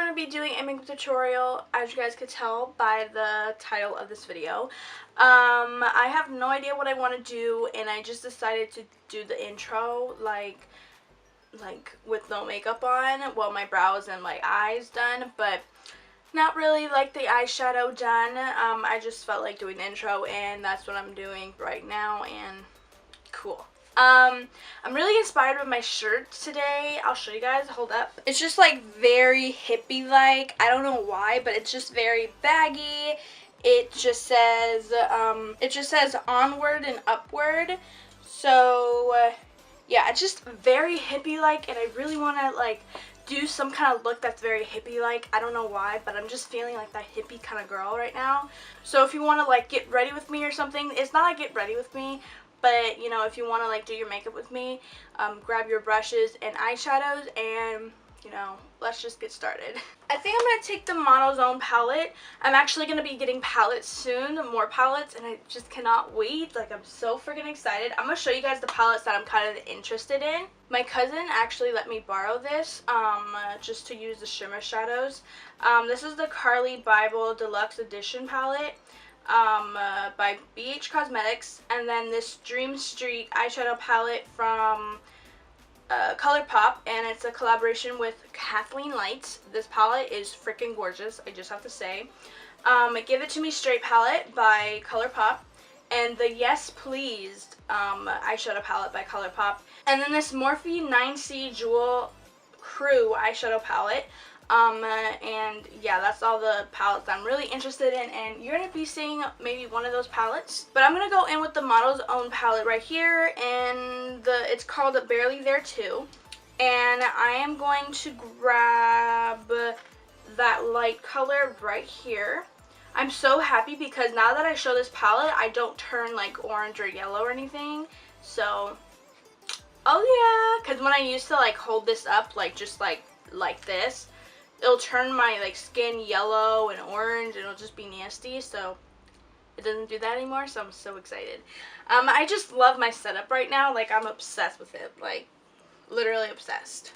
going to be doing a makeup tutorial, as you guys could tell by the title of this video. I have no idea what I want to do, and I just decided to do the intro, like with no makeup on. Well, my brows and my eyes done, but not really like the eyeshadow done. I just felt like doing the intro, and that's what I'm doing right now, and cool. I'm really inspired with my shirt today. I'll show you guys. Hold up. It's just like very hippie like. I don't know why, but it's just very baggy. It just says onward and upward. So yeah, it's just very hippie like, and I really want to like do some kind of look that's very hippie like. I don't know why, but I'm just feeling like that hippie kind of girl right now. So if you want to like get ready with me or something, it's not like get ready with me, but you know, if you want to like do your makeup with me, grab your brushes and eyeshadows, and you know, let's just get started. I think I'm going to take the Modelzone palette. I'm actually going to be getting palettes soon, more palettes, and I just cannot wait. Like, I'm so freaking excited. I'm going to show you guys the palettes that I'm kind of interested in. My cousin actually let me borrow this just to use the shimmer shadows. This is the Carly Bible Deluxe Edition palette by BH Cosmetics, and then this Dream Street eyeshadow palette from ColourPop, and it's a collaboration with Kathleen Lights. This palette is freaking gorgeous, I just have to say. Give It To Me Straight palette by ColourPop, and the Yes Pleased eyeshadow palette by ColourPop, and then this Morphe 9C Jewel Crew eyeshadow palette. And yeah, that's all the palettes I'm really interested in, and you're going to be seeing maybe one of those palettes. But I'm going to go in with the Modelzone palette right here, and it's called Barely There Too. And I am going to grab that light color right here. I'm so happy because now that I show this palette, I don't turn like orange or yellow or anything. So, oh yeah, because when I used to like hold this up like just like this, it'll turn my like skin yellow and orange, and it'll just be nasty. So it doesn't do that anymore, so I'm so excited. I just love my setup right now. Like, I'm obsessed with it, like literally obsessed.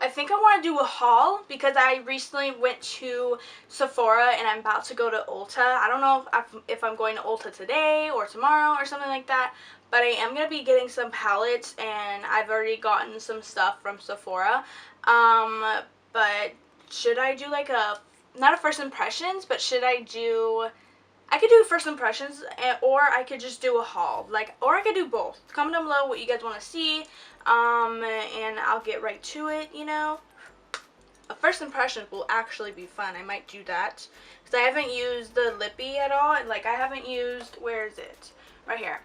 I think I want to do a haul because I recently went to Sephora, and I'm about to go to Ulta. I don't know if I'm going to Ulta today or tomorrow or something like that, but I am going to be getting some palettes, and I've already gotten some stuff from Sephora. But should I do like not a first impressions, but I could do first impressions, or I could just do a haul, or I could do both. Comment down below what you guys want to see, and I'll get right to it, you know. A first impressions will actually be fun. I might do that, because I haven't used the Lippy at all, and like I haven't used, where is it? Right here.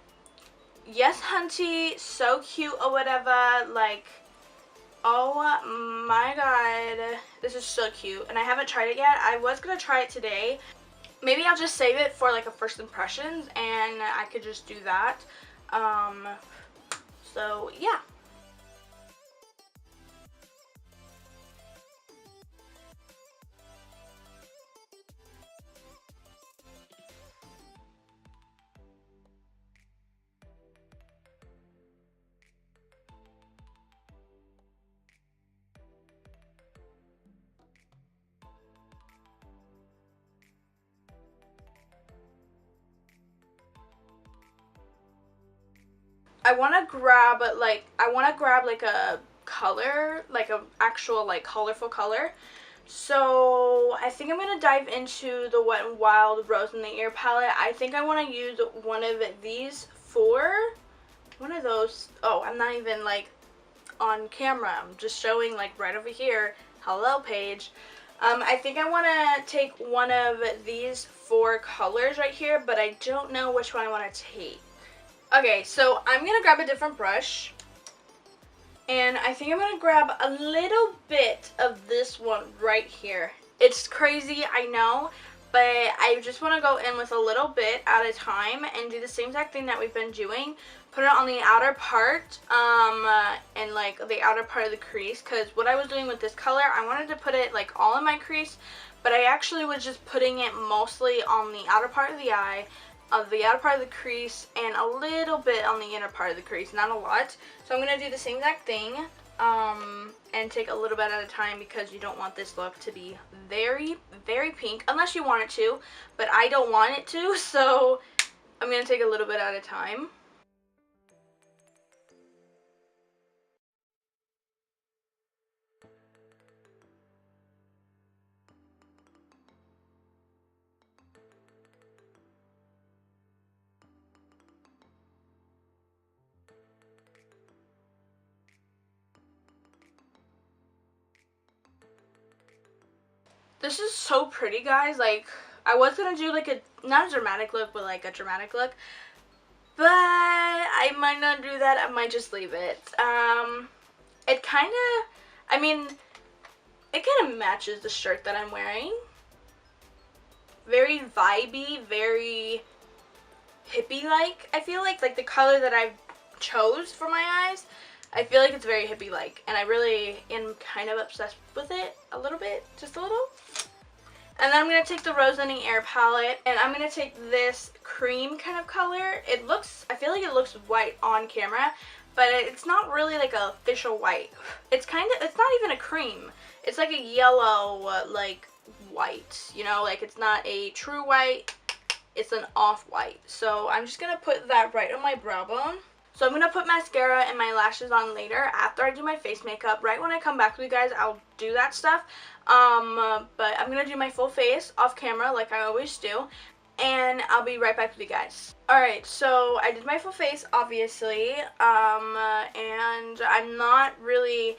Yes Hunty, so cute or whatever, like, oh my god, this is so cute, and I haven't tried it yet. I was gonna try it today. Maybe I'll just save it for like a first impressions, and I could just do that. So yeah. I want to grab like a color, like a actual like colorful color. So I think I'm going to dive into the Wet n Wild Rose in the Ear palette. I think I want to use one of these one of those. Oh, I'm not even like on camera. I'm just showing like right over here. Hello, page. I think I want to take one of these 4 colors right here, but I don't know which one I want to take. Okay, so I'm going to grab a different brush, and I think I'm going to grab a little bit of this one right here. It's crazy, I know, but I just want to go in with a little bit at a time and do the same exact thing that we've been doing. Put it on the outer part, and like the outer part of the crease, because what I was doing with this color, I wanted to put it like all in my crease, but I actually was just putting it mostly on the outer part of the eye, the outer part of the crease, and a little bit on the inner part of the crease, not a lot. So I'm going to do the same exact thing. and take a little bit at a time because you don't want this look to be very, very pink, unless you want it to, but I don't want it to, so I'm going to take a little bit at a time. This is so pretty, guys. Like, I was gonna do like a, not a dramatic look, but like a dramatic look, but I might not do that. I might just leave it. It kind of, I mean, it kind of matches the shirt that I'm wearing. Very vibey, very hippie-like. I feel like the color that I chose for my eyes, I feel like it's very hippie-like, and I really am kind of obsessed with it a little bit, just a little. And then I'm going to take the Rose in the Air palette, and I'm going to take this cream kind of color. It looks, I feel like it looks white on camera, but it's not really like a official white. It's kind of, it's not even a cream. It's like a yellow, like, white, you know, like it's not a true white, it's an off-white. So I'm just going to put that right on my brow bone. So I'm going to put mascara and my lashes on later after I do my face makeup. Right when I come back with you guys, I'll do that stuff. But I'm going to do my full face off camera like I always do. And I'll be right back with you guys. Alright, so I did my full face, obviously. And I'm not really...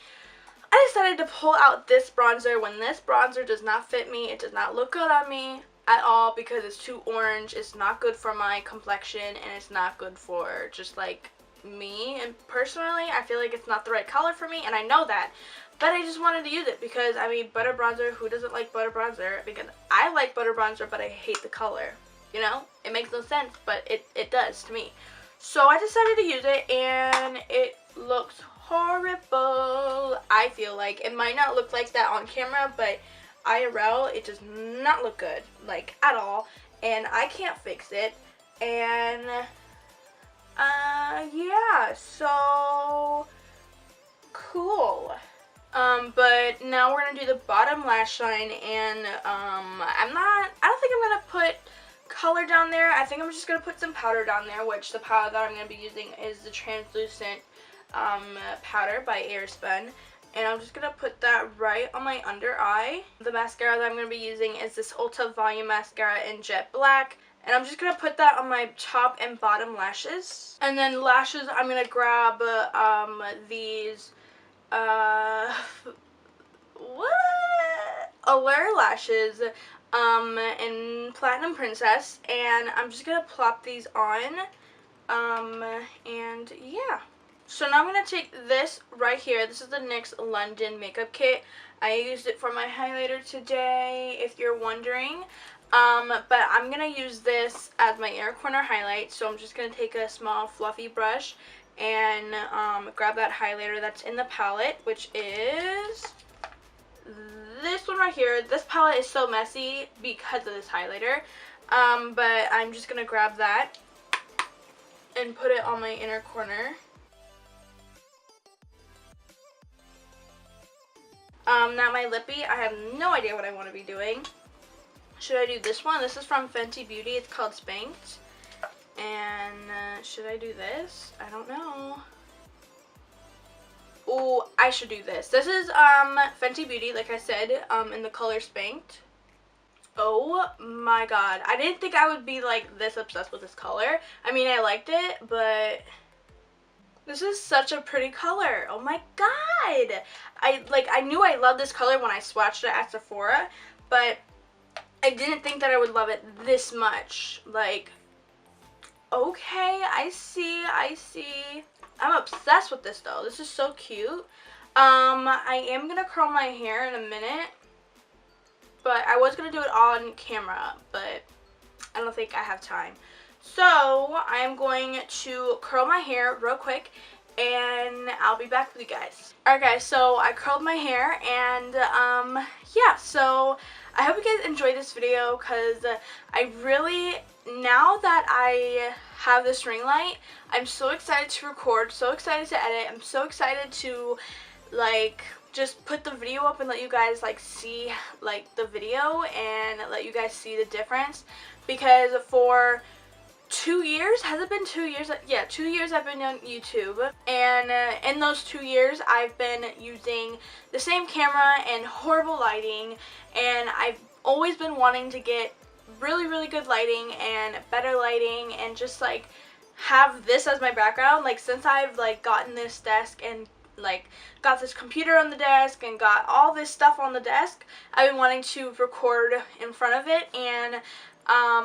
I decided to pull out this bronzer when this bronzer does not fit me. It does not look good on me at all because it's too orange. It's not good for my complexion, and it's not good for just like me. And personally, I feel like it's not the right color for me, and I know that. But I just wanted to use it because, I mean, butter bronzer, who doesn't like butter bronzer? Because I like butter bronzer, but I hate the color. You know? It makes no sense, but it does to me. So I decided to use it, and it looks horrible. I feel like it might not look like that on camera, but IRL, it does not look good, like, at all, and I can't fix it. And yeah, so cool. But now we're gonna do the bottom lash line, and I don't think I'm gonna put color down there. I think I'm just gonna put some powder down there, which the powder that I'm gonna be using is the translucent powder by Airspun, and I'm just gonna put that right on my under eye. The mascara that I'm gonna be using is this Ulta Volume Mascara in Jet Black, and I'm just gonna put that on my top and bottom lashes. And then lashes, I'm gonna grab these Allure lashes in Platinum Princess, and I'm just gonna plop these on, and yeah. So now I'm going to take this right here. This is the NYX London Makeup Kit. I used it for my highlighter today, if you're wondering. But I'm going to use this as my inner corner highlight. So I'm just going to take a small fluffy brush and grab that highlighter that's in the palette, which is this one right here. This palette is so messy because of this highlighter. But I'm just going to grab that and put it on my inner corner. Now my lippy, I have no idea what I want to be doing. Should I do this one? This is from Fenty Beauty. It's called Spanked. And should I do this? I don't know. Oh, I should do this. This is Fenty Beauty, like I said, in the color Spanked. Oh my god. I didn't think I would be like this obsessed with this color. I mean, I liked it, but this is such a pretty color. Oh my god. I knew I loved this color when I swatched it at Sephora, but I didn't think that I would love it this much. Like, okay, I see. I'm obsessed with this though. This is so cute. I am gonna curl my hair in a minute, but I was gonna do it on camera, but I don't think I have time. So I am going to curl my hair real quick, and I'll be back with you guys. Alright guys, so I curled my hair, and yeah, so I hope you guys enjoyed this video, because I really, now that I have this ring light, I'm so excited to record, so excited to edit, I'm so excited to like just put the video up and let you guys like see like the video and let you guys see the difference, because for 2 years, has it been 2 years? Yeah, 2 years I've been on YouTube, and in those 2 years I've been using the same camera and horrible lighting, and I've always been wanting to get really good lighting and better lighting and just like have this as my background. Like since I've like gotten this desk and like got this computer on the desk and got all this stuff on the desk, I've been wanting to record in front of it, and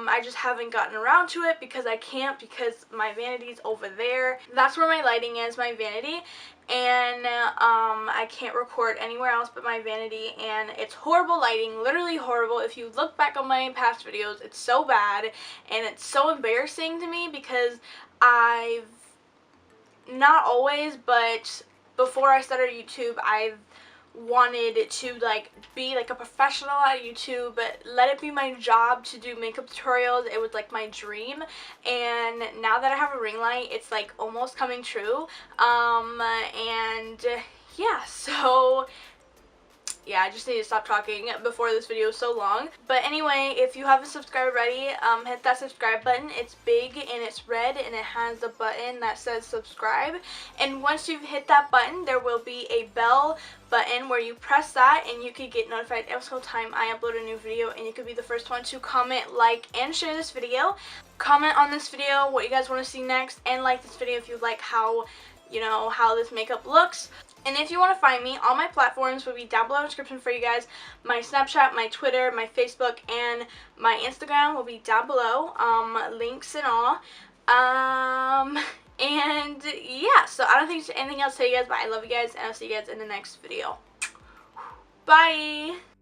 I just haven't gotten around to it because I can't, because my vanity's over there. That's where my lighting is, my vanity, and I can't record anywhere else but my vanity, and it's horrible lighting, literally horrible. If you look back on my past videos, it's so bad, and it's so embarrassing to me because I've, not always, but before I started YouTube, I've wanted to like be like a professional at YouTube, but let it be my job to do makeup tutorials. It was like my dream, and now that I have a ring light, it's like almost coming true. And yeah, so yeah, I just need to stop talking before this video is so long. But anyway, if you haven't subscribed already, hit that subscribe button. It's big and it's red and it has a button that says subscribe. And once you've hit that button, there will be a bell button where you press that and you can get notified every single time I upload a new video, and you could be the first one to comment, like, and share this video. Comment on this video what you guys want to see next, and like this video if you like how, you know, how this makeup looks. And if you want to find me, all my platforms will be down below in the description for you guys. My Snapchat, my Twitter, my Facebook, and my Instagram will be down below, links and all. And yeah, so I don't think there's anything else to say, you guys, but I love you guys, and I'll see you guys in the next video. Bye!